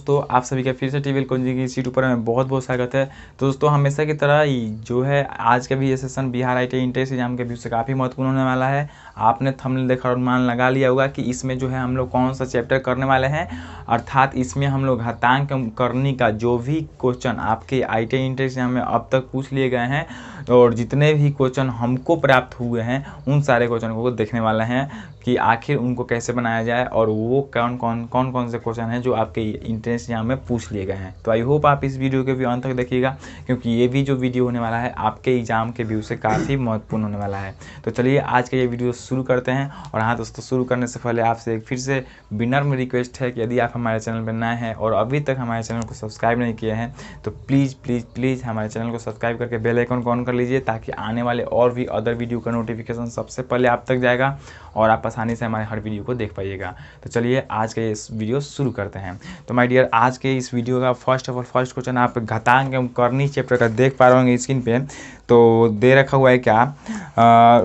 दोस्तों, आप सभी का फिर से टीवीएल कोचिंग की सीट ऊपर में बहुत बहुत स्वागत है। तो दोस्तों, हमेशा की तरह जो है आज का भी ये session Bihar ITI entrance exam के व्यू से काफ़ी महत्वपूर्ण होने वाला है। आपने थंबनेल देखा और अनुमान लगा लिया होगा कि इसमें जो है हम लोग कौन सा चैप्टर करने वाले हैं, अर्थात इसमें हम लोग घातांक करनी का जो भी क्वेश्चन आपके आईटीआई इंट्रेंस एग्जाम में अब तक पूछ लिए गए हैं और जितने भी क्वेश्चन हमको प्राप्त हुए हैं उन सारे क्वेश्चन को देखने वाले हैं कि आखिर उनको कैसे बनाया जाए और वो कौन कौन से क्वेश्चन हैं जो आपके इंट्रेंस एग्जाम में पूछ लिए गए हैं। तो आई होप आप इस वीडियो के भी अंत तक देखिएगा, क्योंकि ये भी जो वीडियो होने वाला है आपके एग्जाम के व्यू से काफ़ी महत्वपूर्ण होने वाला है। तो चलिए आज का ये वीडियो शुरू करते हैं। और हाँ दोस्तों, शुरू करने से पहले आपसे एक फिर से विनम्र रिक्वेस्ट है कि यदि आप हमारे चैनल पर नए हैं और अभी तक हमारे चैनल को सब्सक्राइब नहीं किए हैं तो प्लीज़ हमारे चैनल को सब्सक्राइब करके बेल आइकन को ऑन कर लीजिए, ताकि आने वाले और भी अदर वीडियो का नोटिफिकेशन सबसे पहले आप तक जाएगा और आप आसानी से हमारे हर वीडियो को देख पाइएगा। तो चलिए आज के इस वीडियो शुरू करते हैं। तो माय डियर, आज के इस वीडियो का फर्स्ट क्वेश्चन आप घातांक करनी चैप्टर का देख पा रहे होंगे स्क्रीन पे। तो दे रखा हुआ है क्या,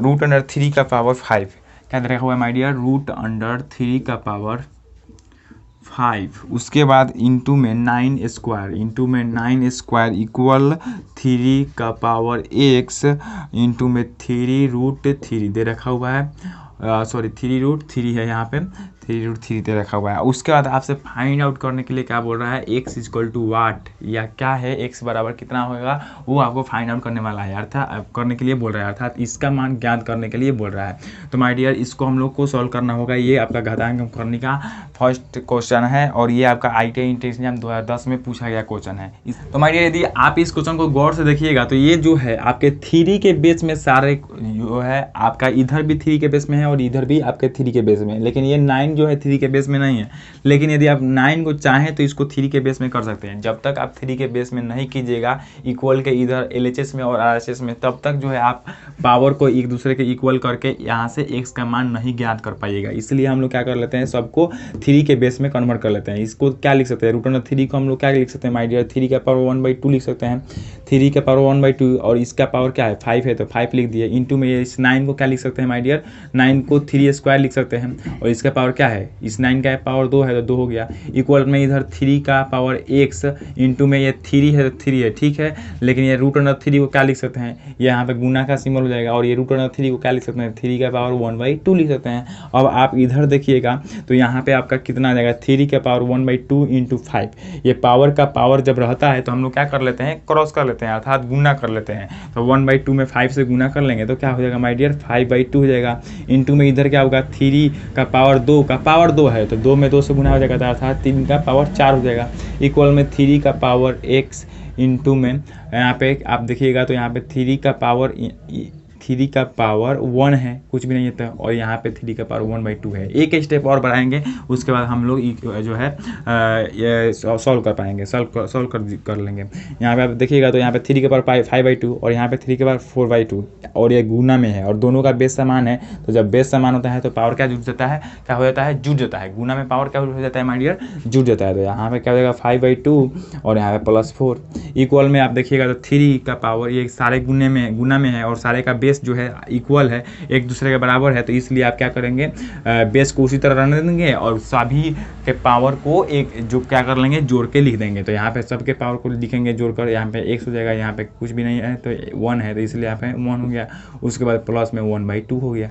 √3 का पावर 5। क्या दे रखा हुआ है माय डियर, √3 का पावर 5। उसके बाद इंटू में 9 स्क्वायर इक्वल 3 का पावर x इंटू में 3√3 दे रखा हुआ है। 3√3 है यहाँ पे, 3√3 दे रखा हुआ है। उसके बाद आपसे फाइंड आउट करने के लिए क्या बोल रहा है, x = वाट, या क्या है x बराबर कितना होगा वो आपको फाइंड आउट करने वाला है, अर्थात करने के लिए बोल रहा है, अर्थात इसका मान ज्ञात करने के लिए बोल रहा है। तो माय डियर, इसको हम लोग को सॉल्व करना होगा। ये आपका घातांक करने का फर्स्ट क्वेश्चन है और ये आपका आईटीआई इंट्रेंस एग्जाम 2010 में पूछा गया क्वेश्चन है। तो माय डियर, यदि आप इस क्वेश्चन को गौर से देखिएगा तो ये जो है आपके 3 के बेस में सारे जो है आपका इधर भी 3 के बेस में है और इधर भी आपके 3 के बेस में है, लेकिन ये 9 जो है 3 के बेस में नहीं है। लेकिन यदि आप 9 को चाहें तो इसको 3 के बेस में कर सकते हैं। जब तक आप 3 के बेस में नहीं कीजिएगा इक्वल के इधर LHS में और RHS में, तब तक जो है आप पावर को एक दूसरे के इक्वल करके यहाँ से x का मान नहीं ज्ञात कर पाइएगा। इसलिए हम लोग क्या कर लेते हैं, सबको 3 के बेस में कन्वर्ट कर लेते हैं। इसको क्या लिख सकते हैं, √3 को हम लोग क्या लिख सकते हैं माय डियर, 3 का पावर 1/2 लिख सकते हैं। 3 का पावर 1/2 और इसका पावर क्या है 5 है, तो 5 लिख दिए। इंटू में इस 9 को क्या लिख सकते हैं माय डियर, 9 को 3 स्क्वायर लिख सकते हैं और इसका पावर क्या है, इस 9 का पावर 2 है तो 2 हो गया। इक्वल में इधर 3 का पावर x इंटू में ये 3 है तो 3 है, ठीक है। लेकिन ये √3 को क्या लिख सकते हैं, ये यहाँ पे गुना का सिंबल हो जाएगा और ये √3 को क्या लिख सकते हैं, 3 का पावर 1/2 लिख सकते हैं। अब आप इधर देखिएगा तो यहाँ पे आपका कितना आ जाएगा, 3 का पावर 1/2 इंटू 5। ये पावर का पावर जब रहता है तो हम लोग क्या कर लेते हैं, क्रॉस कर लेते हैं, अर्थात गुना कर लेते हैं। तो 1/2 में 5 से गुना कर लेंगे तो क्या हो जाएगा माय डियर, 5/2 हो जाएगा। इंटू में इधर क्या होगा, 3 का पावर 2 का पावर 2 है तो 2 में 2 से गुना हो जाएगा, अर्थात 3 का पावर 4 हो जाएगा। इक्वल में 3 का पावर x इंटू में यहाँ पे आप देखिएगा तो यहाँ पे 3 का पावर 1 है, कुछ भी नहीं है, और यहाँ पे 3 का पावर 1/2 है। एक स्टेप और बढ़ाएंगे उसके बाद हम लोग जो है ये सॉल्व कर पाएंगे, सॉल्व कर लेंगे। यहाँ पे आप देखिएगा तो यहाँ पे 3 के पावर 5/2 और यहाँ पे 3 के पावर 4/2 और ये गुना में है और दोनों का बेस समान है। तो जब बेस समान होता है तो पावर क्या जुड़ जाता है, क्या हो जाता है, जुड़ जाता है। गुना में पावर क्या हो जाता है माय डियर, जुड़ जाता है। तो यहाँ पे क्या हो जाएगा 5/2 और यहाँ पे +4। इक्वल में आप देखिएगा तो 3 का पावर, ये सारे गुना में है और सारे का बेस जो है इक्वल है, एक दूसरे के बराबर है, तो इसलिए आप क्या करेंगे, बेस को उसी तरह रहने देंगे और सभी के पावर को एक जो क्या कर लेंगे, जोड़ के लिख देंगे। तो यहाँ पे सबके पावर को लिखेंगे जोड़कर, यहाँ पे x हो जाएगा, यहाँ पे कुछ भी नहीं है तो 1 है तो इसलिए यहाँ पे 1 हो गया। उसके बाद प्लस में 1/2 हो गया।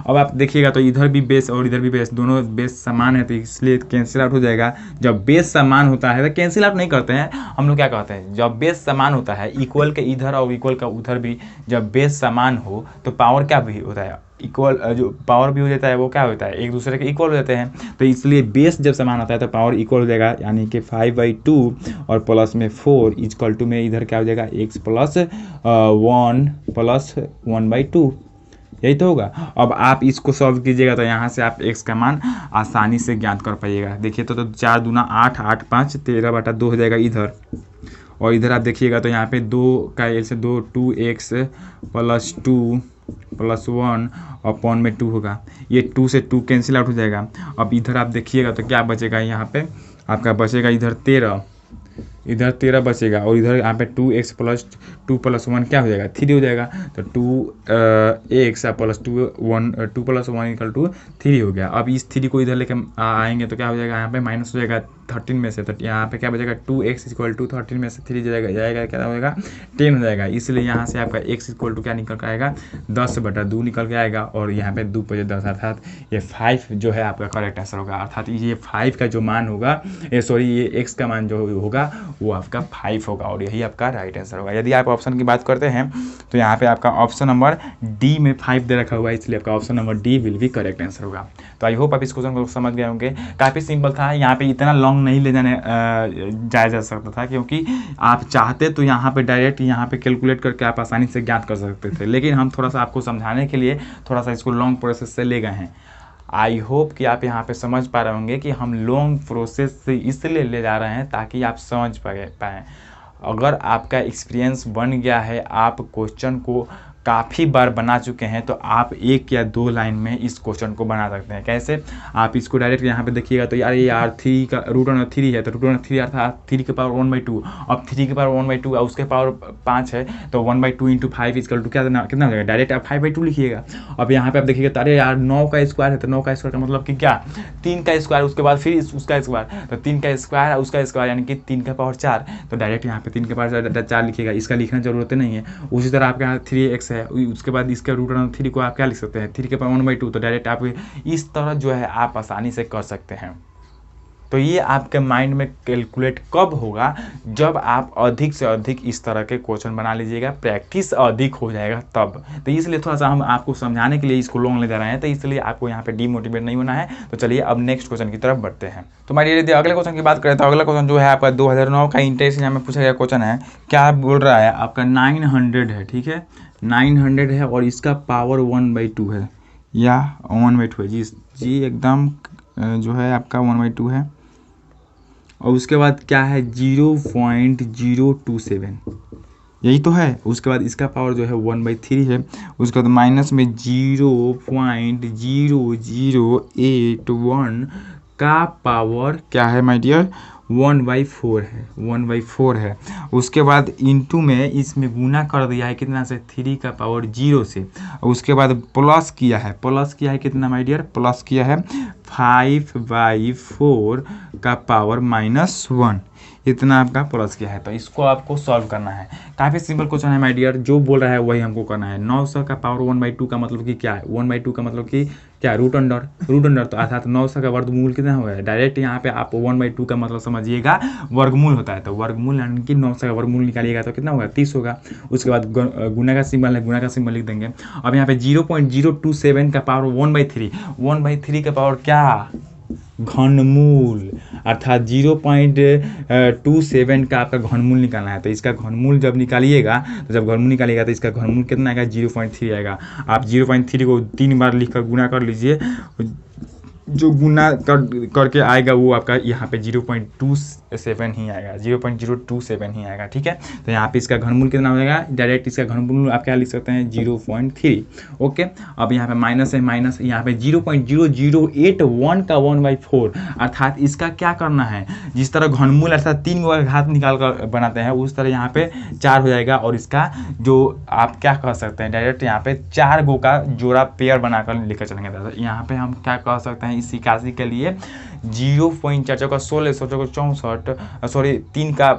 अब आप देखिएगा तो इधर भी बेस और इधर भी बेस, दोनों बेस समान है तो इसलिए कैंसिल आउट हो जाएगा। जब बेस समान होता है तो कैंसिल आउट नहीं करते हैं हम लोग, क्या कहते हैं, जब बेस समान होता है इक्वल के इधर और इक्वल का उधर भी, जब बेस समान हो तो पावर क्या भी होता है, इक्वल जो पावर भी हो जाता है वो क्या होता है, एक दूसरे के इक्वल हो जाते हैं। तो इसलिए बेस जब समान होता है तो पावर इक्वल हो जाएगा, यानी कि 5/2 और प्लस में 4 इक्वल टू में इधर क्या हो जाएगा, x + 1 + 1/2, यही तो होगा। अब आप इसको सॉल्व कीजिएगा तो यहाँ से आप x का मान आसानी से ज्ञात कर पाइएगा। देखिए तो 4 दूना 8, 8 5 13/2 हो जाएगा इधर, और इधर आप देखिएगा तो यहाँ पे 2 का l से 2 2x + 2 + 1 अपॉन में 2 होगा। ये 2 से 2 कैंसिल आउट हो जाएगा। अब इधर आप देखिएगा तो क्या बचेगा, यहाँ पे आपका बचेगा इधर 13 बचेगा और इधर यहाँ पे 2x + 2 + 1 क्या हो जाएगा 3 हो जाएगा। तो 2x प्लस 2 + 1 = 3 हो गया। अब इस 3 को इधर लेके आएंगे तो क्या हो जाएगा, यहाँ पे माइनस हो जाएगा 13 में से, तो यहाँ पे क्या बचेगा 2x = 13 में से 3 जाएगा क्या हो जाएगा 10 हो जाएगा। इसलिए यहाँ से आपका x = क्या निकल कर आएगा 10/2 निकल के आएगा, और यहाँ पे 2 × 10 अर्थात ये 5 जो है आपका करेक्ट आंसर होगा। अर्थात ये 5 का जो मान होगा, ये x का मान जो होगा वो आपका 5 होगा, और यही आपका राइट आंसर होगा। यदि आप ऑप्शन की बात करते हैं तो यहाँ पे आपका ऑप्शन नंबर डी में 5 दे रखा हुआ है, इसलिए आपका ऑप्शन नंबर डी विल भी करेक्ट आंसर होगा। तो आई होप आप इस क्वेश्चन को समझ गए होंगे। काफ़ी सिंपल था, यहाँ पे इतना लॉन्ग नहीं ले जाने जाया जा सकता था, क्योंकि आप चाहते तो यहाँ पे डायरेक्ट यहाँ पे कैलकुलेट करके आप आसानी से ज्ञात कर सकते थे, लेकिन हम थोड़ा सा आपको समझाने के लिए थोड़ा सा इसको लॉन्ग प्रोसेस से ले गए हैं। आई होप कि आप यहाँ पे समझ पा रहे होंगे कि हम लॉन्ग प्रोसेस से इसलिए ले जा रहे हैं ताकि आप समझ पाएँ। अगर आपका एक्सपीरियंस बन गया है, आप क्वेश्चन को काफ़ी बार बना चुके हैं, तो आप 1 या 2 लाइन में इस क्वेश्चन को बना सकते हैं। कैसे, आप इसको डायरेक्ट यहाँ पे देखिएगा तो यार ये R3 का √3 है, तो √3 अर्थात 3 की पावर 1/2। अब 3 की पावर 1/2 और उसके पावर 5 है, तो 1/2 × 5 = कितना हो जाएगा, डायरेक्ट आप 5/2 लिखिएगा। अब यहाँ पे आप देखिएगा तो अरे यार 9 का स्क्वायर है, तो 9 का स्क्वायर का मतलब कि क्या 3 का स्क्वायर, उसके बाद फिर उसका स्क्वायर, तो 3 का स्क्वायर उसका स्क्वायर यानी कि 3 का पावर 4, तो डायरेक्ट यहाँ पे 3 के पावर 4 लिखिएगा, इसका लिखना जरूरत नहीं है। उसी तरह आपके यहाँ 3x है, उसके बाद इसका √3 को आप क्या लिख सकते हैं 3 के पावर 1/2, तो डायरेक्ट आप इस तरह जो है आप आसानी से कर सकते हैं। तो ये आपके माइंड में कैलकुलेट कब होगा, जब आप अधिक से अधिक इस तरह के क्वेश्चन बना लीजिएगा, प्रैक्टिस अधिक हो जाएगा तब। तो इसलिए थोड़ा सा हम आपको समझाने के लिए इसको लॉन्ग ले जा रहे हैं, तो इसलिए आपको यहाँ पे डीमोटिवेट नहीं होना है। तो चलिए अब नेक्स्ट क्वेश्चन की तरफ बढ़ते हैं। तो हमारी यदि अगले क्वेश्चन की बात करें तो अगला क्वेश्चन जो है आपका 2009 का इंटर एग्जाम में पूछा गया क्वेश्चन है। क्या बोल रहा है, आपका 900 है, ठीक है 900 है, और इसका पावर 1/2 है या 1/2 है जी एकदम जो है आपका 1/2 है, और उसके बाद क्या है 0.027, यही तो है। उसके बाद इसका पावर जो है 1/3 है, उसके बाद माइनस में 0.0081 का पावर क्या है माय डियर 1/4 है, 1/4 है। उसके बाद इंटू में इसमें गुना कर दिया है कितना से 3 का पावर 0 से, और उसके बाद प्लस किया है कितना माय डियर, प्लस किया है 5/4 का पावर -1, इतना आपका प्लस किया है। तो इसको आपको सॉल्व करना है। काफ़ी सिंपल क्वेश्चन है माय डियर, जो बोल रहा है वही हमको करना है। 900 का पावर 1/2 का मतलब कि क्या है, 1/2 का मतलब कि क्या √अंडर, तो अर्थात 900 का वर्गमूल कितना हुआ है। डायरेक्ट यहाँ पे आप 1/2 का मतलब समझिएगा वर्गमूल होता है, तो वर्गमूल यानी कि 900 का वर्गमूल निकालिएगा तो कितना होगा 30 होगा। उसके बाद गुना का सिंबल है, गुना का सिंबल लिख देंगे। अब यहाँ पे 0.027 का पावर 1/3 का पावर क्या घनमूल, अर्थात 0.27 का आपका घनमूल निकालना है। तो इसका घनमूल जब निकालिएगा तो इसका घनमूल कितना आएगा 0.3 आएगा। आप 0.3 को 3 बार लिखकर गुना कर लीजिए, जो गुना करके आएगा वो आपका यहाँ पे 0.27 ही आएगा, 0.027 ही आएगा, ठीक है। तो यहाँ पे इसका घनमूल कितना हो जाएगा, डायरेक्ट इसका घनमूल आप क्या लिख सकते हैं 0.3। ओके, अब यहाँ पे माइनस है, माइनस यहाँ पे 0.0081 का 1/4, अर्थात इसका क्या करना है, जिस तरह घनमूल अर्थात 3 का घात निकाल कर बनाते हैं उस तरह यहाँ पे 4 हो जाएगा, और इसका जो आप क्या कह सकते हैं डायरेक्ट यहाँ पे 4 गो का जोड़ा पेयर बनाकर लेकर चलेंगे। तो यहाँ पे हम क्या कह सकते हैं इस 81 के लिए 0.4 का 16, 16 को 64, सॉरी 3 का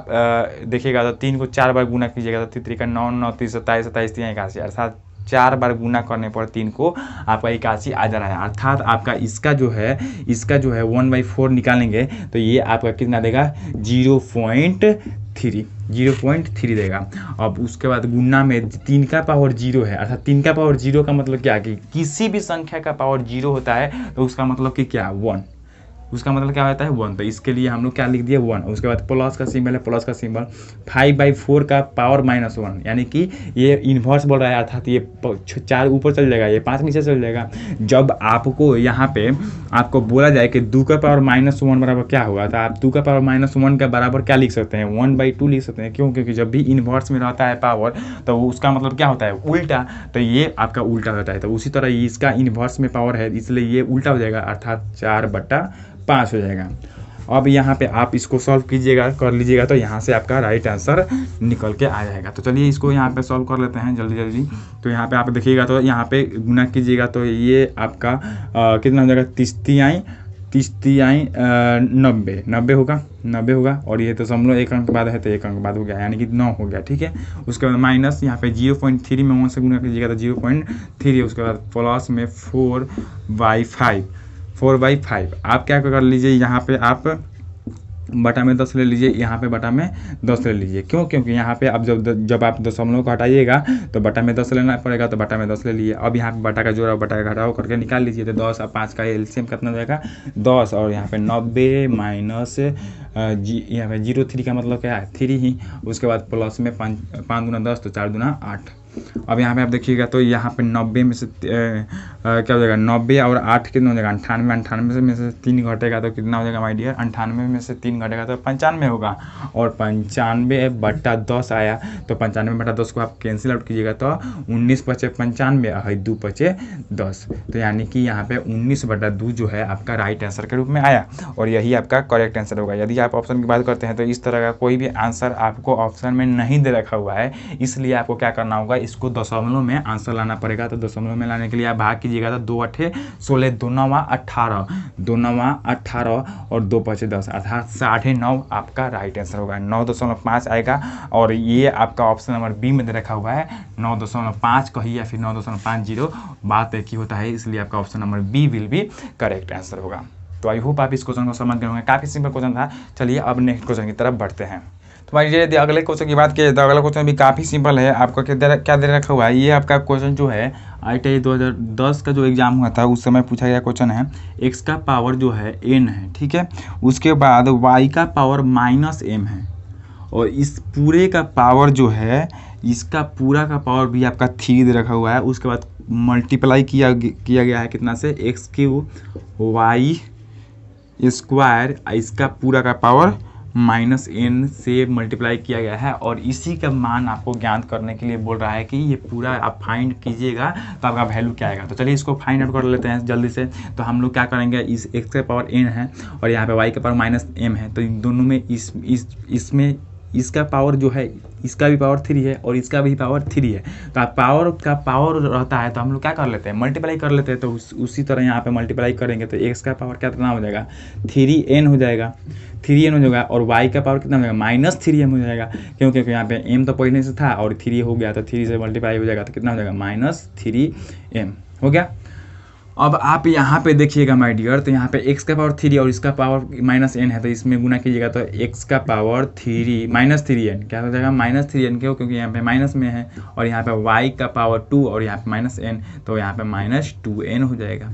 देखिएगा तो 3 को 4 बार गुना कीजिएगा तो 3 का 9, 9 30 27, 27 3 81, अर्थात 4 बार गुना करने पर 3 को आपका 81 आ जा रहा है। अर्थात आपका इसका जो है 1/4 निकालेंगे तो ये आपका कितना देगा 0.3 देगा। अब उसके बाद गुना में 3 का पावर 0 है, अर्थात 3 का पावर 0 का मतलब क्या कि किसी भी संख्या का पावर 0 होता है तो उसका मतलब कि क्या 1, उसका मतलब क्या होता है 1। तो इसके लिए हम लोग क्या लिख दिए 1। उसके बाद प्लस का सिंबल है, प्लस का सिंबल 5/4 का पावर -1, यानी कि ये इन्वर्स बोल रहा है, अर्थात ये 4 ऊपर चल जाएगा, ये 5 नीचे चल जाएगा। जब आपको यहाँ पे आपको बोला जाए कि 2 का पावर -1 बराबर क्या होगा, तो आप 2 का पावर -1 के बराबर क्या लिख सकते हैं 1/2 लिख सकते हैं। क्यों, क्योंकि जब भी इन्वर्स में रहता है पावर तो उसका मतलब क्या होता है उल्टा, तो ये आपका उल्टा होता है। तो उसी तरह इसका इन्वर्स में पावर है इसलिए ये उल्टा हो जाएगा, अर्थात 4/5 हो जाएगा। अब यहाँ पे आप इसको सॉल्व कीजिएगा, कर लीजिएगा, तो यहाँ से आपका राइट आंसर निकल के आ जाएगा। तो चलिए इसको यहाँ पे सॉल्व कर लेते हैं जल्दी जल्दी। तो यहाँ पे आप देखिएगा तो यहाँ पे गुना कीजिएगा तो ये आपका कितना हो जाएगा, 90 होगा और ये तो समझ लो एक अंक बाद है तो एक अंक बाद हो गया, यानी कि 9 हो गया। ठीक है, उसके बाद माइनस यहाँ पे 0.3 में 1 से गुना कीजिएगा तो 0.3, उसके बाद प्लस में 4/5 आप क्या कर लीजिए, यहाँ पे आप बटा में 10 ले लीजिए, यहाँ पे बटा में 10 ले लीजिए। क्यों? क्योंकि यहाँ पे आप जब आप दशमलव को हटाइएगा तो बटा में 10 लेना पड़ेगा, तो बटा में 10 ले लिए। अब यहाँ पे बटा का जोड़ा बटा का घटाव करके निकाल लीजिए, तो 10 और 5 का एलसीएम कितना हो जाएगा 10, और यहाँ पे 90 माइनस यहाँ पे 0.3 का मतलब क्या है 3 ही, उसके बाद प्लस में 5 दूना 10 तो 4 दूना 8। अब यहाँ पे आप देखिएगा तो यहाँ पे 90 में से क्या हो जाएगा 90 और 8 कितना हो जाएगा 98 में से 3 घटेगा तो कितना हो जाएगा माय डियर, 98 में से 3 घटेगा तो 95 होगा, और 95/10 आया, तो 95/10 को आप कैंसिल आउट कीजिएगा तो 19 बचे 95 और 2 बचे 10, तो यानी कि यहाँ पे 19/2 जो है आपका राइट आंसर के रूप में आया, और यही आपका करेक्ट आंसर होगा। यदि आप ऑप्शन की बात करते हैं तो इस तरह का कोई भी आंसर आपको ऑप्शन में नहीं दे रखा हुआ है, इसलिए आपको क्या करना होगा, इसको दशमलव में आंसर लाना पड़ेगा। तो दशमलव में लाने के लिए आप भाग कीजिएगा तो 2 8 16, 2 9 18, 2 9 18 और 2 5 10, अर्थात 9.5 आपका राइट आंसर होगा। 9.5 आएगा, और ये आपका ऑप्शन नंबर बी में दे रखा हुआ है 9.5 कहिए या फिर 9.50, बात एक ही होता है, इसलिए आपका option number B will be correct answer होगा। तो आई होप आप इस क्वेश्चन को समझ गए होंगे, काफ़ी सिंपल क्वेश्चन था। चलिए अब नेक्स्ट क्वेश्चन की तरफ बढ़ते हैं। तो भाई यदि अगले क्वेश्चन की बात किए तो अगला क्वेश्चन भी काफ़ी सिंपल है। आपका क्या दे रखा हुआ है, ये आपका क्वेश्चन जो है ITI 2010 का जो एग्जाम हुआ था उस समय पूछा गया क्वेश्चन है, x का पावर जो है n है, ठीक है, उसके बाद y का पावर -m है, और इस पूरे का पावर जो है, इसका पूरा का पावर भी आपका 3 दे रखा हुआ है। उसके बाद मल्टीप्लाई किया गया है कितना से, x³ y², इसका पूरा का पावर -n से मल्टीप्लाई किया गया है, और इसी का मान आपको ज्ञात करने के लिए बोल रहा है कि ये पूरा आप फाइंड कीजिएगा तो आपका वैल्यू क्या आएगा। तो चलिए इसको फाइंड आउट कर लेते हैं जल्दी से। तो हम लोग क्या करेंगे, इस x का पावर n है और यहाँ पे y का पावर -m है, तो इन दोनों में इसमें इसका पावर जो है, इसका भी पावर 3 है और इसका भी पावर 3 है, तो आप पावर का पावर रहता है तो हम लोग क्या कर लेते हैं, मल्टीप्लाई कर लेते हैं। तो उसी तरह यहाँ पे मल्टीप्लाई करेंगे तो x का पावर कितना हो जाएगा 3n हो जाएगा, 3n हो जाएगा, और y का पावर कितना हो जाएगा -3m हो जाएगा, क्योंकि यहाँ पे m तो पहले से था और 3 हो गया, तो 3 से मल्टीप्लाई हो जाएगा तो कितना हो जाएगा -3m हो गया। अब आप यहाँ पे देखिएगा माय डियर, तो यहाँ पे x का पावर 3 और इसका पावर -n है, तो इसमें गुना कीजिएगा तो x का पावर 3 -3n क्या हो जाएगा -3n, क्यों? क्योंकि यहाँ पे माइनस में है, और यहाँ पे y का पावर 2 और यहाँ पे -n, तो यहाँ पे -2n हो जाएगा,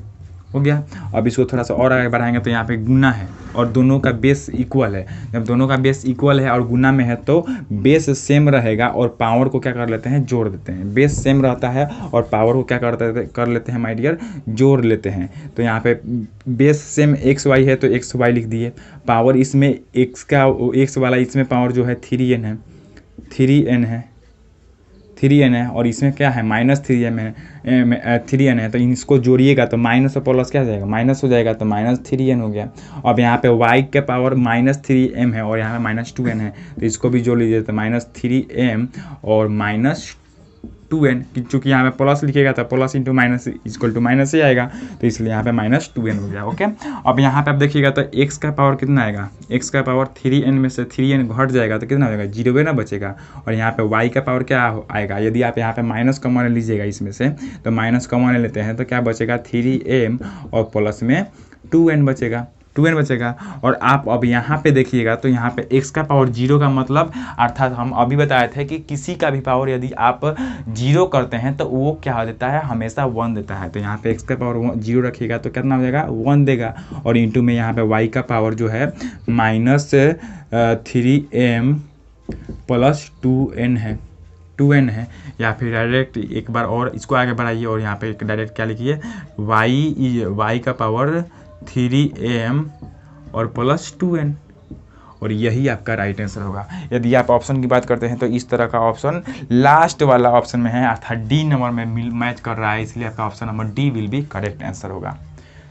हो गया। अब इसको थोड़ा सा और आगे बढ़ाएंगे तो यहाँ पे गुना है और दोनों का बेस इक्वल है। जब दोनों का बेस इक्वल है और गुना में है तो बेस सेम रहेगा और पावर को क्या कर लेते हैं, जोड़ देते हैं। बेस सेम रहता है और पावर को क्या कर लेते हैं माय डियर, जोड़ लेते हैं। तो यहाँ पे बेस सेम x y है तो x y लिख दिए, पावर इसमें x वाला इसमें पावर जो है 3n है, 3n है, और इसमें क्या है -3m है, 3n है, तो इसको जोड़िएगा तो माइनस और प्लस क्या हो जाएगा, माइनस हो जाएगा, तो -3n हो गया। अब यहाँ पे y के पावर -3m है और यहाँ पे -2n है, तो इसको भी जोड़ लीजिए तो -3m और -2n, चूँकि यहाँ पे प्लस लिखिएगा तो plus into minus equal to minus ही आएगा, तो इसलिए यहाँ पे -2n हो गया। ओके, अब यहाँ पे आप देखिएगा तो x का पावर कितना आएगा, x का पावर 3n में से 3n घट जाएगा तो कितना हो जाएगा, 0 ना बचेगा, और यहाँ पे y का पावर क्या आएगा, यदि आप यहाँ पे माइनस कॉमन लीजिएगा इसमें से, तो माइनस कॉमन लेते हैं तो क्या बचेगा 3m और प्लस में 2n बचेगा, 2n बचेगा। और आप अब यहाँ पे देखिएगा तो यहाँ पे x का पावर 0 का मतलब, अर्थात हम अभी बताए थे कि किसी का भी पावर यदि आप 0 करते हैं तो वो क्या देता है, हमेशा 1 देता है। तो यहाँ पे x का पावर 0 रखिएगा तो कितना हो जाएगा 1 देगा, और इंटू में यहाँ पे y का पावर जो है -3m प्लस 2n है, 2n है, या फिर डायरेक्ट एक बार और इसको आगे बढ़ाइए और यहाँ पे डायरेक्ट क्या लिखिए, y का पावर 3m और प्लस 2n, और यही आपका राइट आंसर होगा। यदि आप ऑप्शन की बात करते हैं तो इस तरह का ऑप्शन लास्ट वाला ऑप्शन में है, अर्थात डी नंबर में मैच कर रहा है, इसलिए आपका option number D will be correct answer होगा।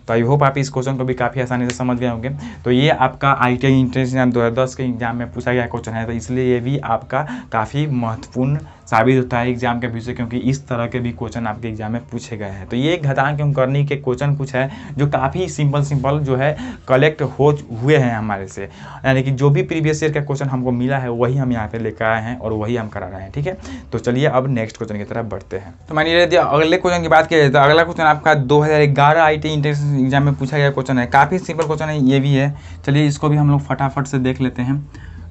तो आई होप आप इस क्वेश्चन को भी काफ़ी आसानी से समझ गए होंगे। तो ये आपका ITI एंट्रेंस एग्जाम 2010 के एग्जाम में पूछा गया क्वेश्चन है, तो इसलिए ये भी आपका काफ़ी महत्वपूर्ण साबित होता है एग्जाम के विषय, क्योंकि इस तरह के भी क्वेश्चन आपके एग्जाम में पूछे गए हैं। तो ये घातांक एवं करनी के क्वेश्चन कुछ है जो काफ़ी सिंपल जो है कलेक्ट हुए हैं हमारे से, यानी कि जो भी प्रीवियस ईयर का क्वेश्चन हमको मिला है वही हम यहाँ पे लेकर आए हैं और वही हम करा रहे हैं। ठीक है, तो चलिए अब नेक्स्ट क्वेश्चन की तरफ बढ़ते हैं। तो मानिए यदि अगले क्वेश्चन की बात किया जाए तो अगला क्वेश्चन आपका 2011 ITI एंट्रेंस एग्जाम में पूछा गया क्वेश्चन है। काफ़ी सिंपल क्वेश्चन है ये भी है, चलिए इसको भी हम लोग फटाफट से देख लेते हैं।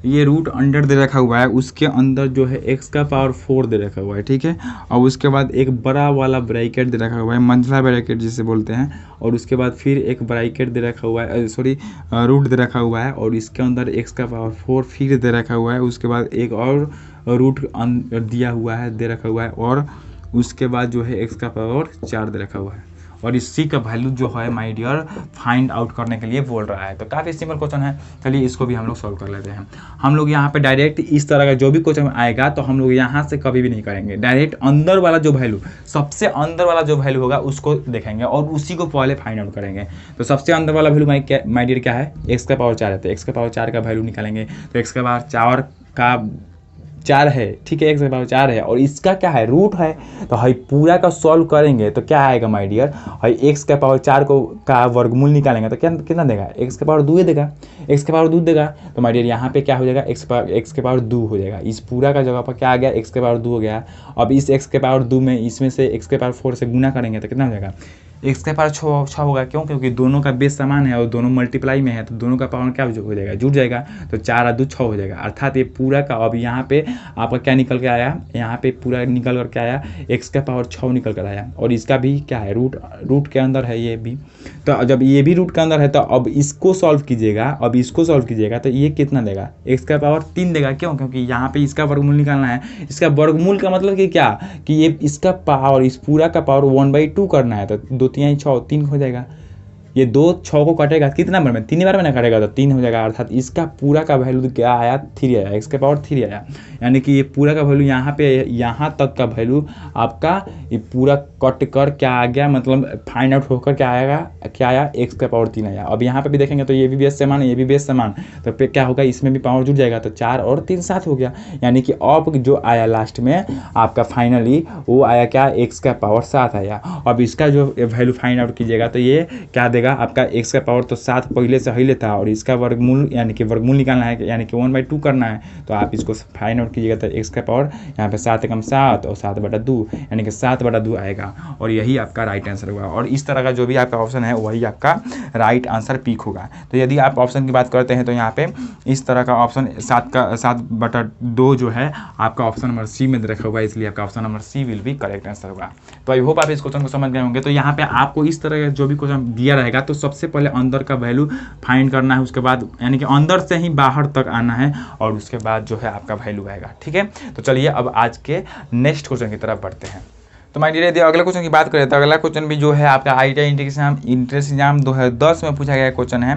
ये रूट अंडर दे रखा हुआ है, उसके अंदर जो है x का पावर 4 दे रखा हुआ है। ठीक है, और उसके बाद एक बड़ा वाला ब्रैकेट दे रखा हुआ है, मंझला ब्रैकेट जिसे बोलते हैं, और उसके बाद फिर एक ब्रैकेट दे रखा हुआ है, सॉरी रूट दे रखा हुआ है, और इसके अंदर x का पावर 4 फिर दे रखा हुआ है। उसके बाद एक और रूट दिया हुआ है, दे रखा हुआ है, और उसके बाद जो है x का पावर 4 दे रखा हुआ है, और इसी का वैल्यू जो है माय डियर फाइंड आउट करने के लिए बोल रहा है। तो काफ़ी सिंपल क्वेश्चन है, चलिए इसको भी हम लोग सॉल्व कर लेते हैं। हम लोग यहाँ पे डायरेक्ट इस तरह का जो भी क्वेश्चन आएगा तो हम लोग यहाँ से कभी भी नहीं करेंगे, डायरेक्ट अंदर वाला जो वैल्यू, सबसे अंदर वाला जो वैल्यू होगा उसको देखेंगे और उसी को पहले फाइंड आउट करेंगे। तो सबसे अंदर वाला वैल्यू माय डियर क्या है, x का पावर 4 है, तो x का पावर 4 का वैल्यू निकालेंगे। तो x का पावर 4 है, ठीक है, x का पावर 4 है, और इसका क्या है, रूट है। तो हाई पूरा का सॉल्व करेंगे तो क्या आएगा माय डियर, हाई x का पावर 4 का वर्गमूल निकालेंगे तो क्या कितना देगा, x का पावर 2 ही देगा, x का पावर 2 देगा। तो माय डियर यहाँ पे क्या हो जाएगा, x के पावर 2 हो जाएगा। इस पूरा का जगह पर क्या आ गया, x के पावर 2 हो गया। अब इस x के पावर 2 में इसमें से x के पावर 4 से गुना करेंगे तो कितना हो जाएगा, x के पावर 6 होगा। क्यों, क्योंकि दोनों का बेस समान है और दोनों मल्टीप्लाई में है, तो दोनों का पावर क्या हो जाएगा, जुड़ जाएगा। तो 4 और 2 6 हो जाएगा, अर्थात ये पूरा का अब यहाँ पे आपका क्या निकल के आया, यहाँ पे पूरा निकल कर के आया, x का पावर 6 निकल कर आया, और इसका भी क्या है, रूट के अंदर है ये भी। तो जब ये भी रूट के अंदर है तो अब इसको सॉल्व कीजिएगा, अब इसको सॉल्व कीजिएगा तो ये कितना देगा, x का पावर 3 देगा। क्यों, क्योंकि यहाँ पे इसका वर्गमूल निकालना है। इसका वर्गमूल का मतलब कि क्या, कि ये इसका पावर, इस पूरा का पावर 1/2 करना है, तो 2 3 6 3 हो जाएगा। ये 2 6 को काटेगा कितना बार में, 3 बार में ना काटेगा, तो 3 हो जाएगा। अर्थात इसका पूरा का वैल्यू क्या आया, 3 आया, x के पावर 3 आया। यानी कि ये पूरा का वैल्यू यहाँ पे, यहाँ तक का वैल्यू आपका ये पूरा कट कर क्या आ गया, मतलब फाइंड आउट होकर क्या आएगा, क्या आया, x का पावर 3 आया। अब यहाँ पे भी देखेंगे तो ये भी बेस समान है, ये भी बेस समान, तो फिर क्या होगा, इसमें भी पावर जुड़ जाएगा, तो 4 और 3 7 हो गया। यानी कि अब जो आया लास्ट में आपका फाइनली वो आया क्या, x का पावर 7 आया। अब इसका जो वैल्यू फाइंड आउट कीजिएगा तो ये क्या देगा आपका, x का पावर तो 7 पहले से ही लेता, और इसका वर्गमूल यानी कि वर्गमूल निकालना है, यानी कि 1/2 करना है। तो आप इसको फाइंड आउट कीजिएगा तो x का पावर यहाँ पे 7 कम 7 और 7/2 यानी कि 7/2 आएगा, और यही आपका राइट आंसर होगा। और इस तरह का जो भी आपका ऑप्शन है वही आपका राइट आंसर पिक होगा। तो यदि आप ऑप्शन की बात करते हैं तो यहाँ पे इस तरह का ऑप्शन 7/2 जो है आपका ऑप्शन नंबर सी में रखा हुआ है, इसलिए आपका ऑप्शन नंबर सी विल भी करेक्ट आंसर होगा। तो आई होप आप इस क्वेश्चन को समझ गए होंगे। तो यहाँ पे आपको इस तरह का जो भी क्वेश्चन दिया रहेगा तो सबसे पहले अंदर का वैल्यू फाइंड करना है, उसके बाद यानी कि अंदर से ही बाहर तक आना है, और उसके बाद जो है आपका वैल्यू आएगा। ठीक है, तो चलिए अब आज के नेक्स्ट क्वेश्चन की तरफ बढ़ते हैं। तो माय डियर यदि अगले क्वेश्चन की बात करें तो अगला क्वेश्चन भी जो है आपका ITI एंट्रेंस एग्जाम 2010 में पूछा गया क्वेश्चन है।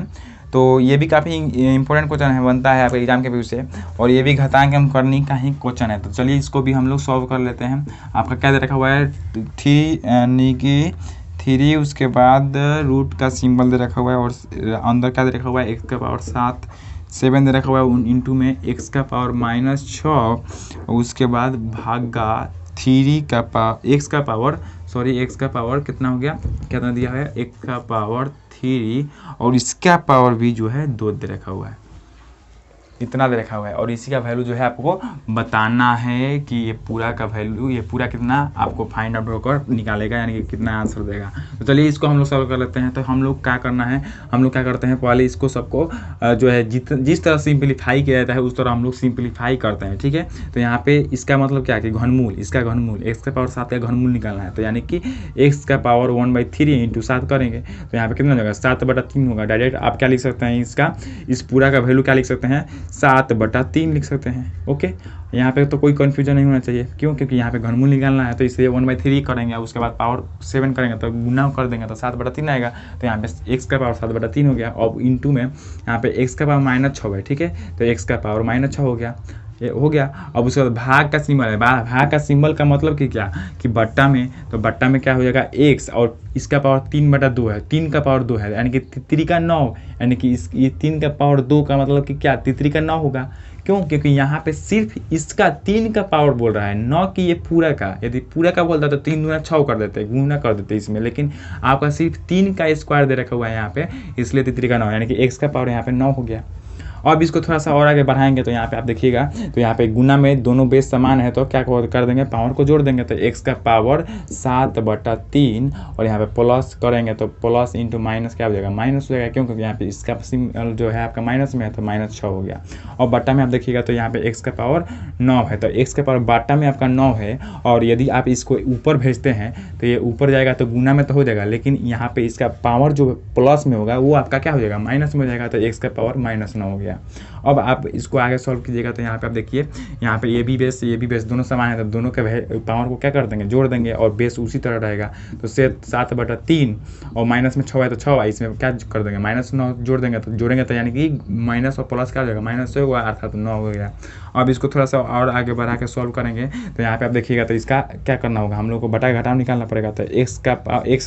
तो ये भी काफ़ी इंपॉर्टेंट क्वेश्चन है, बनता है आपके एग्जाम के व्यू से, और ये भी घातांक एवं करनी का ही क्वेश्चन है। तो चलिए इसको भी हम लोग सॉल्व कर लेते हैं। आपका क्या दे रखा हुआ है, 3 यानी कि 3, उसके बाद रूट का सिंबल दे रखा हुआ है, और अंदर क्या दे रखा हुआ है, x का पावर 7 दे रखा हुआ है, इंटू में x का पावर -6, उसके बाद भागा 3 का पावर x का पावर कितना हो गया, कितना दिया है, x का पावर 3, और इसका पावर भी जो है 2 दे रखा हुआ है, इतना दे रखा हुआ है, और इसी का वैल्यू जो है आपको बताना है कि ये पूरा का वैल्यू, ये पूरा कितना आपको फाइंड आउट होकर निकालेगा, यानी कि कितना आंसर देगा। तो चलिए इसको हम लोग सॉल्व कर लेते हैं। तो हम लोग क्या करना है, हम लोग क्या करते हैं, पहले इसको सबको जो है जिस तरह सिंप्लीफाई किया जाता है उस तरह हम लोग सिंप्लीफाई करते हैं। ठीक है, तो यहाँ पे इसका मतलब क्या कि घनमूल, इसका घनमूल x का पावर 7 का घनमूल निकालना है, तो यानी कि x का पावर 1/3 इंटू 7 करेंगे तो यहाँ पे कितना हो जाएगा, 7/3 होगा। डायरेक्ट आप क्या लिख सकते हैं, इसका इस पूरा का वैल्यू क्या लिख सकते हैं, 7/3 लिख सकते हैं। ओके, यहाँ पे तो कोई कन्फ्यूजन नहीं होना चाहिए। क्यों, क्योंकि यहाँ पे घनमूल निकालना है, तो इसलिए 1/3 करेंगे, उसके बाद पावर 7 करेंगे तो गुना कर देंगे तो 7/3 आएगा। तो यहाँ पे x का पावर 7/3 हो गया, और इंटू में यहाँ पे x का पावर -6 है। ठीक है, तो x का पावर -6 हो गया, ये हो गया। अब उसके बाद भाग का सिंबल है, भाग का सिंबल का मतलब कि क्या कि बट्टा में, तो बट्टा में क्या हो जाएगा x, और इसका पावर 3/2 है, 3 का पावर 2 है, यानी कि तितरी का 9, यानी कि ये 3 का पावर 2 का मतलब कि क्या तितरी का 9 होगा। क्यों? क्योंकि यहाँ पे सिर्फ इसका 3 का पावर बोल रहा है, न कि ये पूरा का। यदि पूरा का बोलता तो 3 दूना 6 कर देते, गुना कर देते इसमें, लेकिन आपका सिर्फ 3 का स्क्वायर दे रखा हुआ है यहाँ पे, इसलिए तितरी का 9, यानी कि x का पावर यहाँ पे 9 हो गया। अब इसको थोड़ा सा और आगे बढ़ाएंगे तो यहाँ पे आप देखिएगा, तो यहाँ पे गुना में दोनों बेस समान है, तो क्या कर देंगे, पावर को जोड़ देंगे, तो x का पावर 7/3, और यहाँ पे प्लस करेंगे तो प्लस इंटू माइनस क्या हो जाएगा, माइनस हो जाएगा। क्यों? क्योंकि यहाँ पे इसका सिंबल जो है आपका माइनस में है, तो -6 हो गया। और बट्टा में आप देखिएगा तो यहाँ पे x का पावर 9 है, तो x का पावर बट्टा में आपका 9 है, और यदि आप इसको ऊपर भेजते हैं तो ये ऊपर जाएगा तो गुना में तो हो जाएगा, लेकिन यहाँ पे इसका पावर जो प्लस में होगा वो आपका क्या हो जाएगा, माइनस में हो जाएगा, तो x का पावर -9 हो गया। अब आप इसको आगे सॉल्व कीजिएगा तो यहाँ पे आप देखिए, यहाँ पे ये भी बेस दोनों समान है, तो दोनों के पावर को क्या कर देंगे, जोड़ देंगे, और बेस उसी तरह रहेगा। तो 7/3 और माइनस में 6 है तो 6, इसमें क्या कर देंगे, -9 जोड़ देंगे, तो जोड़ेंगे तो यानी कि माइनस और प्लस क्या हो जाएगा, -6 होगा, अर्थात 9 हो गया। अब इसको थोड़ा सा और आगे बढ़ा के सॉल्व करेंगे तो यहाँ पे आप देखिएगा तो इसका क्या करना होगा, हम लोग को बटा घटाव निकालना पड़ेगा। तो x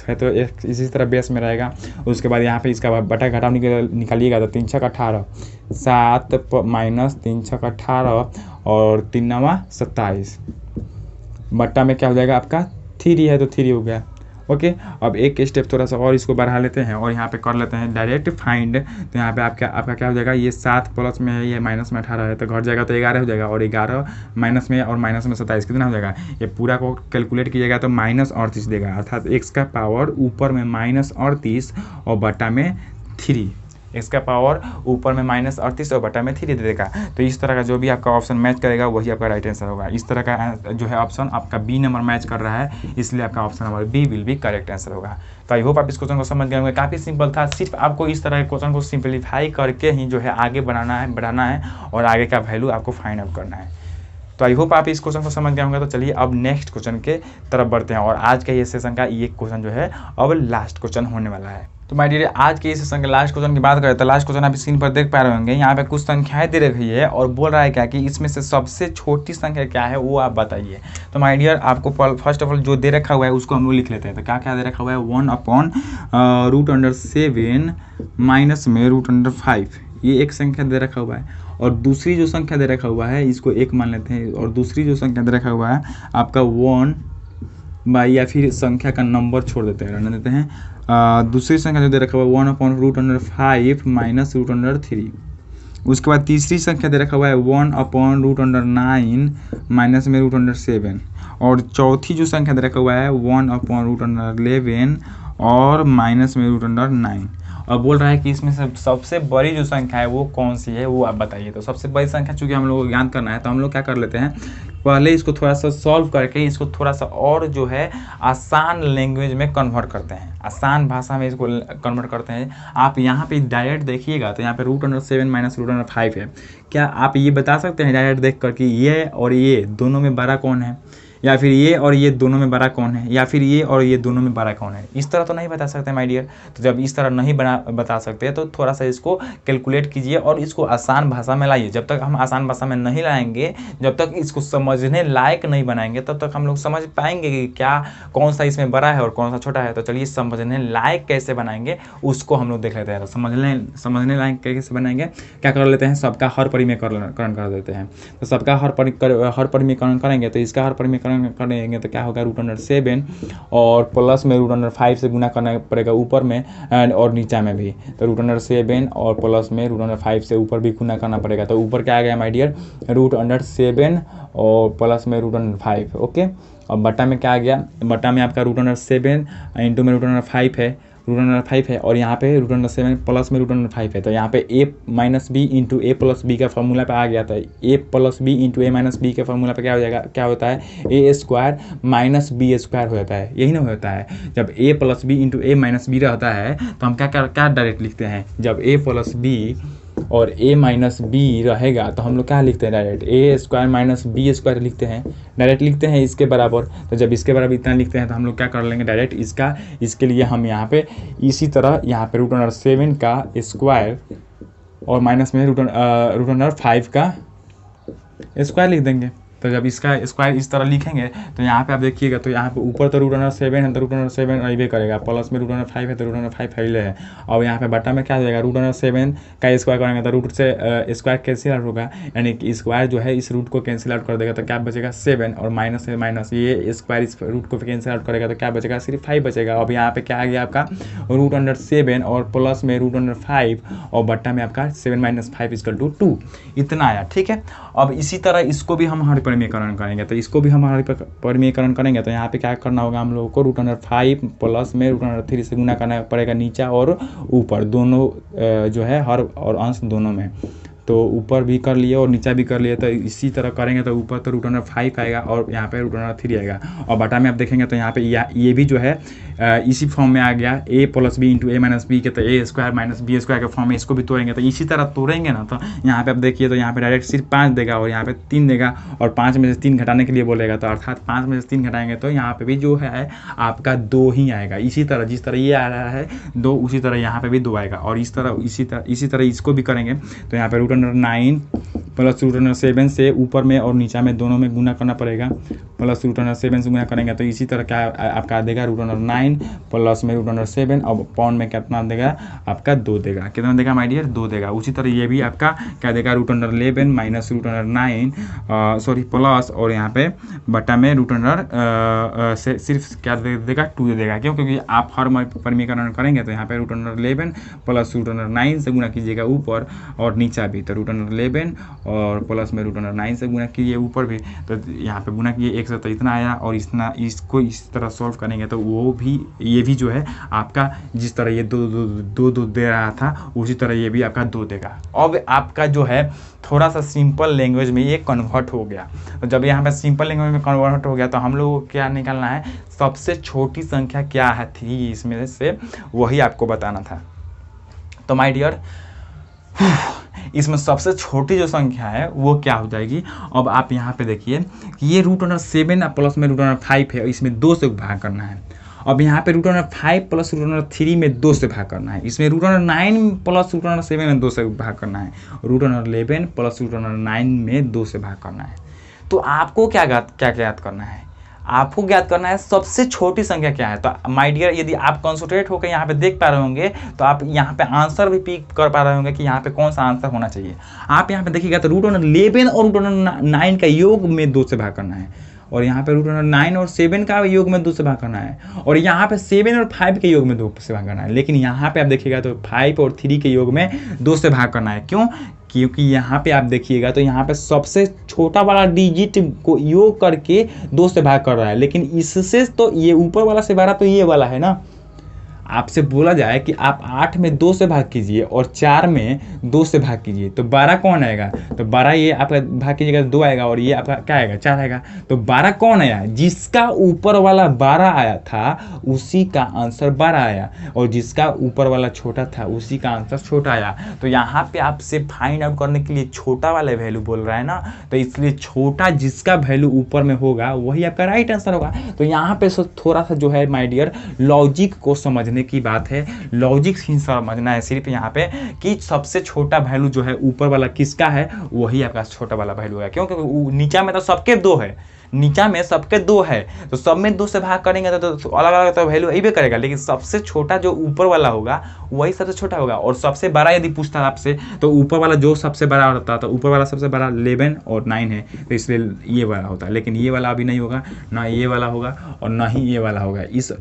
है तो x इसी तरह बेस में रहेगा। उसके बाद यहाँ पे इसका बटा घटाव निकालिएगा तो 3 × 6 = 18, 7 - 3 × 6 = 18, और 3 × 9 = 27। बट्टा में क्या हो जाएगा आपका 3 है तो 3 हो गया। ओके, अब एक स्टेप थोड़ा सा और इसको बढ़ा लेते हैं और यहाँ पे कर लेते हैं डायरेक्ट फाइंड। तो यहाँ पे आपका क्या हो जाएगा, ये 7 प्लस में है, ये माइनस में 18 है, तो घट जाएगा तो 11 हो जाएगा, और 11 माइनस में और माइनस में 27 कितना हो जाएगा, ये पूरा को कैलकुलेट कीजिएगा तो -38 देगा, अर्थात x का पावर ऊपर में -38 और बटा में 3, x का पावर ऊपर में -38 और बटा में 3 दे देगा। तो इस तरह का जो भी आपका ऑप्शन मैच करेगा वही आपका राइट आंसर होगा। इस तरह का जो है ऑप्शन आपका बी नंबर मैच कर रहा है, इसलिए आपका option number B will be correct answer होगा। तो आई होप आप इस क्वेश्चन को समझ गए होंगे, काफ़ी सिंपल था, सिर्फ आपको इस तरह के क्वेश्चन को सिंप्लीफाई करके ही जो है आगे बढ़ाना है और आगे का वैल्यू आपको फाइंड आउट करना है। तो आई होप आप इस क्वेश्चन को समझ गए होंगे। तो चलिए अब नेक्स्ट क्वेश्चन के तरफ बढ़ते हैं, और आज का ये सेशन का ये क्वेश्चन जो है अब लास्ट क्वेश्चन होने वाला है। तो माय डियर, आज के इस सेशन के लास्ट क्वेश्चन की बात करें तो लास्ट क्वेश्चन आप स्क्रीन पर देख पा रहे होंगे, यहाँ पे कुछ संख्याएं दे रखी है और बोल रहा है क्या कि इसमें से सबसे छोटी संख्या क्या है वो आप बताइए। तो माय डियर, आपको फर्स्ट ऑफ ऑल जो दे रखा हुआ है उसको हम लोग लिख लेते हैं। तो क्या क्या दे रखा हुआ है, 1/√7 माइनस में √5, ये एक संख्या दे रखा हुआ है, और दूसरी जो संख्या दे रखा हुआ है इसको 1 मान लेते हैं, और दूसरी जो संख्या दे रखा हुआ है आपका 1 बाई, या फिर संख्या का नंबर छोड़ देते हैं, रहने देते हैं। दूसरी संख्या जो दे रखा हुआ है 1/√5 माइनस √3। उसके बाद तीसरी संख्या दे रखा हुआ है 1/√9 माइनस में √7, और चौथी जो संख्या दे रखा हुआ है 1/√11 और माइनस में √9। और बोल रहा है कि इसमें से सबसे बड़ी जो संख्या है वो कौन सी है वो आप बताइए। तो सबसे बड़ी संख्या चूंकि हम लोग को ज्ञात करना है, तो हम लोग क्या कर लेते हैं, पहले इसको थोड़ा सा सॉल्व करके इसको थोड़ा सा और जो है आसान लैंग्वेज में कन्वर्ट करते हैं, आसान भाषा में इसको कन्वर्ट करते हैं। आप यहाँ पे डायरेक्ट देखिएगा तो यहाँ पे √7 माइनस √5 है। क्या आप ये बता सकते हैं डायरेक्ट देख कर कि ये और ये दोनों में बड़ा कौन है, या फिर ये और ये दोनों में बड़ा कौन है, या फिर ये और ये दोनों में बड़ा कौन है? इस तरह तो नहीं बता सकते माय डियर। तो जब इस तरह नहीं बता सकते तो थोड़ा सा इसको कैलकुलेट कीजिए और इसको आसान भाषा में लाइए। जब तक हम आसान भाषा में नहीं लाएंगे, जब तक इसको समझने लायक नहीं बनाएंगे, तब तक हम लोग समझ पाएंगे कि क्या कौन सा इसमें बड़ा है और कौन सा छोटा है। तो चलिए समझने लायक कैसे बनाएंगे उसको हम लोग देख लेते हैं। तो समझने लायक कैसे बनाएंगे, क्या कर लेते हैं, सबका हर परिमेयकरण कर देते हैं। तो सबका हर परिमेयकरण करेंगे तो इसका हर परिमेयकरण करेंगे तो क्या होगा, √7 और प्लस में √5 से गुना करना पड़ेगा ऊपर में एंड और नीचा में भी। तो √7 और प्लस में √5 से ऊपर भी गुना करना पड़ेगा। तो ऊपर क्या आ गया माय डियर, √7 और प्लस में √5। ओके, और बटा में क्या आ गया, बटा में आपका √7 इंटू में √5 है, √5 है, और यहाँ पे √7 प्लस में √5 है। तो यहाँ पे a minus B into A plus B का फॉर्मूला पे आ गया था। a plus B into A minus B के फॉर्मूला पे क्या हो जाएगा, क्या होता है, a² माइनस b² हो जाता है। यही ना होता है, जब a plus B into A minus B रहता है तो हम क्या डायरेक्ट लिखते हैं, जब a प्लस बी और a माइनस बी रहेगा तो हम लोग क्या लिखते हैं, डायरेक्ट a² माइनस b² लिखते हैं, डायरेक्ट लिखते हैं इसके बराबर। तो जब इसके बराबर इतना लिखते हैं तो हम लोग क्या कर लेंगे, डायरेक्ट इसके लिए हम यहाँ पे इसी तरह यहाँ पे √7 का स्क्वायर और माइनस में √5 का स्क्वायर लिख देंगे। तो जब इसका स्क्वायर इस तरह लिखेंगे तो यहाँ पे आप देखिएगा, तो यहाँ पे ऊपर तो √7 है, तो √7 अइबे करेगा, प्लस में √5 है तो √5 फैले है। और यहाँ पे बटा में क्या हो जाएगा, √7 का स्क्वायर करेंगे तो रूट से स्क्वायर कैंसिल आउट होगा, यानी कि स्क्वायर जो है इस रूट को कैंसिल आउट कर देगा तो क्या बचेगा 7, और माइनस से माइनस ये स्क्वायर इस रूट को कैंसिल आउट करेगा तो क्या बचेगा, सिर्फ 5 बचेगा। अब यहाँ पे क्या आ गया आपका √7 और प्लस में √5 और बट्टा में आपका 7 - 5 = 2, इतना आया। ठीक है, अब इसी तरह इसको भी हम परिमेयकरण करेंगे, तो इसको भी हम परिमेयकरण करेंगे तो यहाँ पे क्या करना होगा हम लोगों को, √5 प्लस में √3 से गुना करना पड़ेगा नीचा और ऊपर दोनों जो है हर और अंश दोनों में। तो ऊपर भी कर लिए और नीचा भी कर लिए, तो इसी तरह करेंगे तो ऊपर तो √5 आएगा और यहाँ पे √3 आएगा, और बटा में आप देखेंगे तो यहाँ पे ये भी जो है इसी फॉर्म में आ गया, a + b × a - b के, तो a² - b² के फॉर्म में इसको भी तोड़ेंगे। तो इसी तरह तोड़ेंगे ना तो यहाँ पे आप देखिए तो यहाँ पे डायरेक्ट सिर्फ 5 देगा और यहाँ पे 3 देगा, और 5 में से 3 घटाने के लिए बोलेगा, तो अर्थात 5 में से 3 घटाएंगे तो यहाँ पे भी जो है आपका 2 ही आएगा। इसी तरह जिस तरह ये आ रहा है 2, उसी तरह यहाँ पे भी 2 आएगा, और इस तरह इसी तरह इसको भी करेंगे तो यहाँ पे √9 प्लस √7 से ऊपर में और नीचा में दोनों में गुना करना पड़ेगा, प्लस √7 से गुना करेंगे तो इसी तरह क्या आपका देगा √9 प्लस में √7 और पाउंड में कितना देगा आपका 2 देगा। कितना देगा माय डियर, 2 देगा। उसी तरह ये भी आपका क्या देगा √11 माइनस √9 सॉरी प्लस, और यहाँ पे बटा में से सिर्फ क्या देगा 2 देगा। क्यों, क्योंकि आप हर परिमेयकरण करेंगे तो यहाँ पे √11 प्लस √9 से गुना कीजिएगा ऊपर और नीचा भी, तो √11 और प्लस में √9 से गुना कीजिए ऊपर भी, तो यहाँ पे गुना किए 1 से तो इतना आया, और इसको इस तरह सॉल्व करेंगे तो वो भी ये भी जो है आपका जिस तरह ये 2 दे रहा था उसी तरह ये भी आपका 2 देगा। अब आपका जो है थोड़ा सा सिंपल लैंग्वेज में ये कन्वर्ट हो गया। तो जब यहाँ पे सिंपल लैंग्वेज में कन्वर्ट हो गया तो हम लोग को क्या निकालना है, सबसे छोटी संख्या क्या है थी इसमें से, वही आपको बताना था। तो माय डियर इसमें सबसे छोटी जो संख्या है वो क्या हो जाएगी। अब आप यहाँ पे देखिए कि ये √7 प्लस में √5 है, इसमें 2 से भाग करना है। अब यहाँ पे √5 प्लस √3 में 2 से भाग करना है, इसमें √9 प्लस √7 में 2 से भाग करना है, √11 प्लस √9 में 2 से भाग करना है। तो आपको क्या ज्ञात करना है, आपको ज्ञात करना है सबसे छोटी संख्या क्या है। तो माय डियर यदि आप कंसंट्रेट होकर यहाँ पे देख पा रहे होंगे तो आप यहाँ पे आंसर भी पिक कर पा रहे होंगे कि यहाँ पे कौन सा आंसर होना चाहिए। आप यहाँ पे देखिएगा तो √11 और √9 का योग में 2 से भाग करना है, और यहाँ पे √9 और 7 का योग में 2 से भाग करना है, और यहाँ पे 7 और 5 के योग में 2 से भाग करना है। लेकिन यहाँ पे आप देखिएगा तो 5 और 3 के योग में 2 से भाग करना है। क्यों, क्योंकि यहाँ पे आप देखिएगा तो यहाँ पे सबसे छोटा वाला डिजिट को योग करके 2 से भाग कर रहा है, लेकिन इससे तो ये ऊपर वाला से 12 तो ये वाला है ना। आपसे बोला जाए कि आप 8 में 2 से भाग कीजिए और 4 में 2 से भाग कीजिए तो 12 कौन आएगा, तो 12 ये आपका भाग कीजिएगा तो 2 आएगा, और ये आपका क्या आएगा 4 आएगा। तो 12 कौन आया, जिसका ऊपर वाला 12 आया था उसी का आंसर 12 आया, और जिसका ऊपर वाला छोटा था उसी का आंसर छोटा आया। तो यहाँ पे आपसे फाइंड आउट करने के लिए छोटा वाला वैल्यू बोल रहा है ना, तो इसलिए छोटा जिसका वैल्यू ऊपर में होगा वही आपका राइट आंसर होगा। तो यहाँ पे थोड़ा सा जो है माय डियर लॉजिक को समझने की बात है, लॉजिक ही समझना है सिर्फ यहाँ पे कि सबसे छोटा वैल्यू जो है ऊपर वाला किसका है वही आपका छोटा वाला वैल्यू है। क्योंकि नीचा में तो सबके 2 है, नीचा में सबके 2 है, तो सब में 2 से भाग करेंगे तो अलग अलग तो वैल्यू ही भी करेगा, लेकिन सबसे छोटा जो ऊपर वाला होगा वही सबसे छोटा होगा। और सबसे बड़ा यदि पूछता आपसे तो ऊपर वाला जो सबसे बड़ा होता है तो ऊपर वाला सबसे बड़ा 11 और 9 है, तो इसलिए ये वाला होता है। लेकिन ये वाला अभी नहीं होगा, ना ये वाला होगा और ना ही ये वाला होगा। इस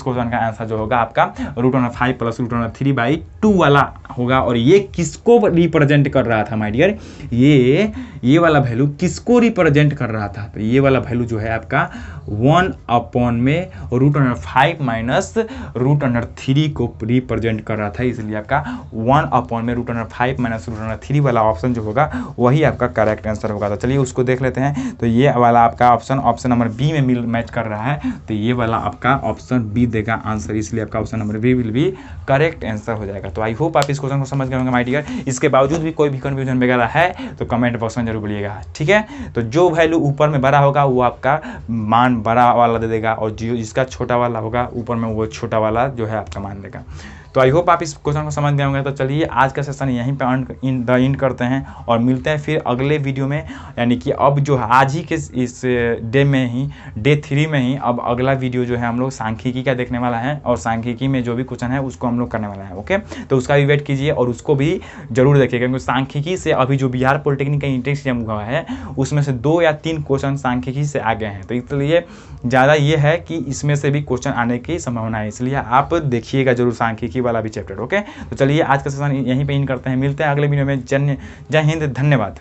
क्वेश्चन का आंसर जो होगा आपका √5 प्लस √3/2 वाला होगा। और ये किसको रिप्रेजेंट कर रहा था माय डियर, ये वाला वैल्यू किसको रिप्रेजेंट कर रहा था, तो ये वाला वैल्यू जो है आपका 1/में √5 माइनस √3 को रिप्रेजेंट कर रहा था, इसलिए आपका 1/में √5 माइनस √3 वाला ऑप्शन जो होगा वही आपका करेक्ट आंसर होगा। तो चलिए उसको देख लेते हैं। तो ये वाला आपका ऑप्शन नंबर बी में मैच कर रहा है, तो ये वाला आपका ऑप्शन बी देगा आंसर, इसलिए आपका option number B will be correct answer हो जाएगा। तो आई होप आप इस क्वेश्चन को समझ गए होंगे माय डियर। इसके बावजूद भी कोई भी कंफ्यूजन वगैरह है तो कमेंट बॉक्स में जरूर बोलिएगा, ठीक है। तो जो वैल्यू ऊपर में बड़ा होगा वो आपका मान बड़ा वाला दे देगा, और जिसका छोटा वाला होगा ऊपर में वो छोटा वाला जो है आपका मान देगा। तो तो आई होप आप इस क्वेश्चन को समझ गए होंगे। तो चलिए आज का सेशन यहीं पे एंड करते हैं और मिलते हैं फिर अगले वीडियो में, यानी कि अब जो आज ही के इस डे में ही, डे 3 में ही अब अगला वीडियो जो है हम लोग सांख्यिकी का देखने वाला है और सांख्यिकी में जो भी क्वेश्चन है उसको हम लोग करने वाला है। ओके, तो उसका भी वेट कीजिए और उसको भी जरूर देखिए, क्योंकि सांख्यिकी से अभी जो बिहार पॉलिटेक्निक का इंटेंस एग्जाम हुआ है उसमें से 2 या 3 क्वेश्चन सांख्यिकी से आ गए हैं, तो इसलिए ज़्यादा ये है कि इसमें से भी क्वेश्चन आने की संभावना है, इसलिए आप देखिएगा जरूर सांख्यिकी वाला भी चैप्टर। ओके, तो चलिए आज का सेशन यहीं पे इन करते हैं, मिलते हैं अगले वीडियो में। जय हिंद, धन्यवाद।